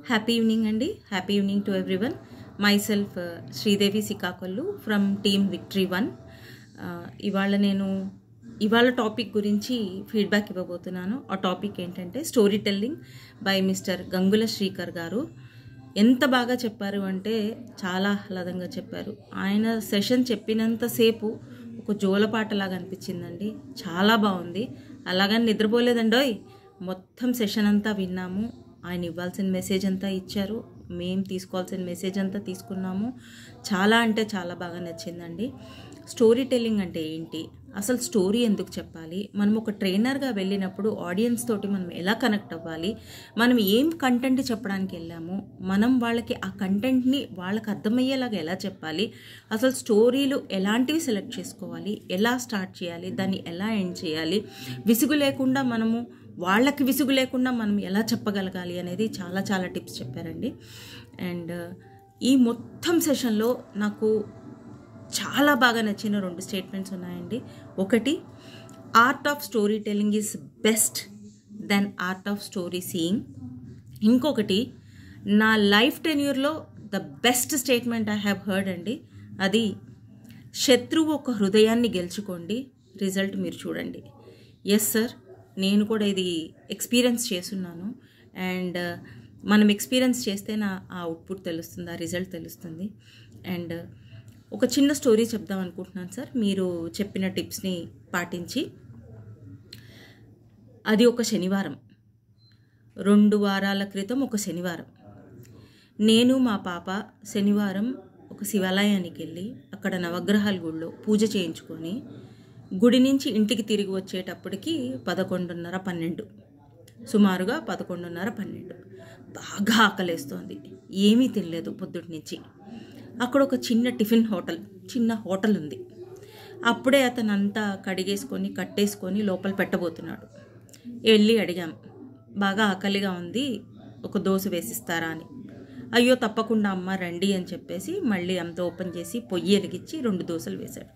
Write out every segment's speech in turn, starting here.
Happy evening అండి. Happy evening to everyone. Myself Sridevi Sikakollu from team victory 1. ఇవాళ topic గురించి feedback ఇవ్వబోతున్నాను. ఆ టాపిక్ ఏంటంటే storytelling by Mr Gangula Srikar garu. ఎంత బాగా చెప్పారు అంటే చాలా ఆహ్లాదంగా చెప్పారు. ఆయన సెషన్ చెప్పినంతసేపు ఒక జోలపాటలాగా అనిపించిందండి. చాలా బాగుంది. అలాగని నిద్రపోలేదండోయ్. మొత్తం సెషన్ అంతా విన్నాము. ఆయన ఇవ్వాల్సిన మెసేజ్ అంతా ఇచ్చారు, మేము తీసుకోవాల్సిన మెసేజ్ అంతా తీసుకున్నాము. చాలా అంటే చాలా బాగా నచ్చిందండి. స్టోరీ టెల్లింగ్ అంటే ఏంటి, అసలు స్టోరీ ఎందుకు చెప్పాలి, మనం ఒక ట్రైనర్గా వెళ్ళినప్పుడు ఆడియన్స్ తోటి మనం ఎలా కనెక్ట్ అవ్వాలి, మనం ఏం కంటెంట్ చెప్పడానికి వెళ్ళాము, మనం వాళ్ళకి ఆ కంటెంట్ని వాళ్ళకి అర్థమయ్యేలాగా ఎలా చెప్పాలి, అసలు స్టోరీలు ఎలాంటివి సెలెక్ట్ చేసుకోవాలి, ఎలా స్టార్ట్ చేయాలి, దాన్ని ఎలా ఎండ్ చేయాలి, విసుగు లేకుండా వాళ్ళకి విసుగు లేకుండా మనం ఎలా చెప్పగలగాలి అనేది చాలా చాలా టిప్స్ చెప్పారండి. అండ్ ఈ మొత్తం సెషన్లో నాకు చాలా బాగా నచ్చిన 2 స్టేట్మెంట్స్ ఉన్నాయండి. ఒకటి, art of storytelling is best than art of story seeing. ఇంకొకటి, నా లైఫ్ టెన్యూర్లో the best statement I have heard అండి. అది, శత్రువు ఒక హృదయాన్ని గెలుచుకోండి, రిజల్ట్ మీరు చూడండి. ఎస్ సార్, నేను కూడా ఇది ఎక్స్పీరియన్స్ చేస్తున్నాను. అండ్ మనం ఎక్స్పీరియన్స్ చేస్తే ఆ అవుట్పుట్ తెలుస్తుంది, ఆ రిజల్ట్ తెలుస్తుంది. అండ్ ఒక చిన్న స్టోరీ చెప్దాం అనుకుంటున్నాను సార్, మీరు చెప్పిన టిప్స్ని పాటించి. అది ఒక శనివారం, 2 వారాల క్రితం ఒక శనివారం. నేను మా పాప శనివారం ఒక శివాలయానికి వెళ్ళి అక్కడ నవగ్రహాల గుడిలో పూజ చేయించుకొని గుడి నుంచి ఇంటికి తిరిగి వచ్చేటప్పటికి 11:30-12, సుమారుగా 11:30-12. బాగా ఆకలేస్తోంది, ఏమీ తినలేదు పొద్దుటి నుంచి. అక్కడ ఒక చిన్న హోటల్ ఉంది. అప్పుడే అతను అంతా కడిగేసుకొని కట్టేసుకొని లోపల పెట్టబోతున్నాడు. వెళ్ళి అడిగాం, బాగా ఆకలిగా ఉంది, ఒక దోశ వేసిస్తారా అని. అయ్యో తప్పకుండా అమ్మ రండి అని చెప్పేసి మళ్ళీ అంత ఓపెన్ చేసి పొయ్యి వెలిగించి 2 దోశలు వేశాడు.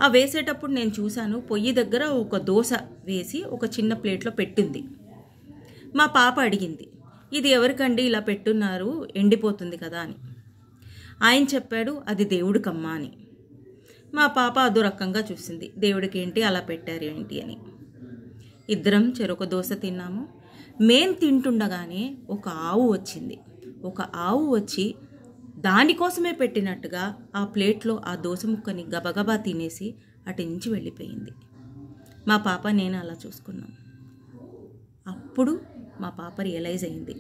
ఆ వేసేటప్పుడు నేను చూశాను, పొయ్యి దగ్గర ఒక దోశ వేసి ఒక చిన్న ప్లేట్లో పెట్టింది. మా పాప అడిగింది, ఇది ఎవరికండి ఇలా పెట్టున్నారు, ఎండిపోతుంది కదా అని. ఆయన చెప్పాడు, అది దేవుడికమ్మా అని. మా పాప అదో రకంగా చూసింది, దేవుడికి ఏంటి అలా పెట్టారు ఏంటి అని. ఇద్దరం చెరొక దోశ తిన్నాము. మేం తింటుండగానే ఒక ఆవు వచ్చింది. ఒక ఆవు వచ్చి దానికోసమే పెట్టినట్టుగా ఆ ప్లేట్లో ఆ దోశ ముక్కని గబగబా తినేసి అటు నుంచి వెళ్ళిపోయింది. మా పాప నేను అలా చూసుకున్నాం. అప్పుడు మా పాప రియలైజ్ అయింది,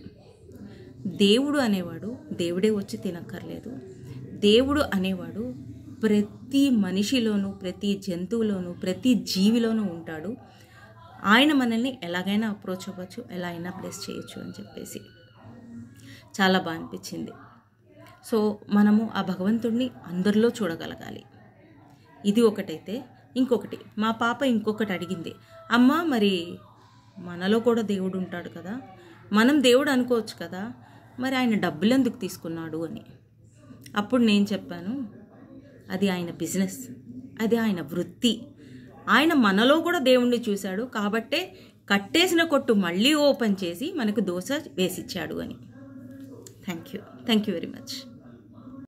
దేవుడు అనేవాడు దేవుడే వచ్చి తినక్కర్లేదు. దేవుడు అనేవాడు ప్రతి మనిషిలోనూ, ప్రతి జంతువులోనూ, ప్రతి జీవిలోనూ ఉంటాడు. ఆయన మనల్ని ఎలాగైనా అప్రోచ్ అవ్వచ్చు, ఎలా అయినా బ్లెస్ చేయొచ్చు అని చెప్పేసి చాలా బాగా అనిపించింది. సో మనము ఆ భగవంతుడిని అందరిలో చూడగలగాలి. ఇది ఒకటైతే, ఇంకొకటి, మా పాప ఇంకొకటి అడిగింది, అమ్మ మరి మనలో కూడా దేవుడు ఉంటాడు కదా, మనం దేవుడు అనుకోవచ్చు కదా, మరి ఆయన డబ్బులు ఎందుకు తీసుకున్నాడు అని. అప్పుడు నేను చెప్పాను, అది ఆయన బిజినెస్, అది ఆయన వృత్తి. ఆయన మనలో కూడా దేవుణ్ణి చూశాడు కాబట్టే కట్టేసిన కొట్టు మళ్ళీ ఓపెన్ చేసి మనకు దోశ వేసిచ్చాడు అని. Thank you very much.